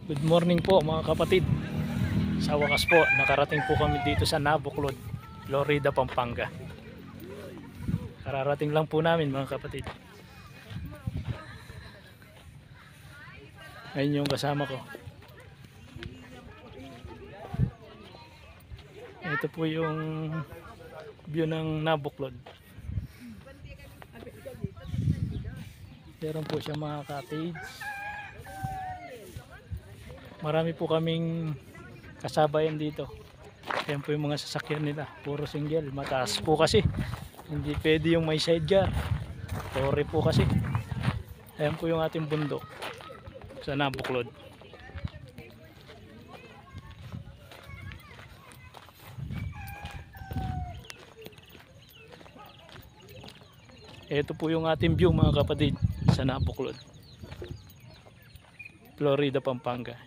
Good morning po mga kapatid. Sa wakas po, nakarating po kami dito sa Naboclod, Florida, Pampanga. Kararating lang po namin mga kapatid. Ayun yung kasama ko. Ito po yung view ng Naboclod. Meron po siya mga cottage. Marami po kaming kasabayan dito. Ayan po yung mga sasakyan nila, puro single. Mataas po kasi, hindi pwede yung may side jar. Torre po kasi. Ayan po yung ating bundok sa Naboclod. Ito po yung ating view mga kapatid sa Naboclod, Florida, Pampanga.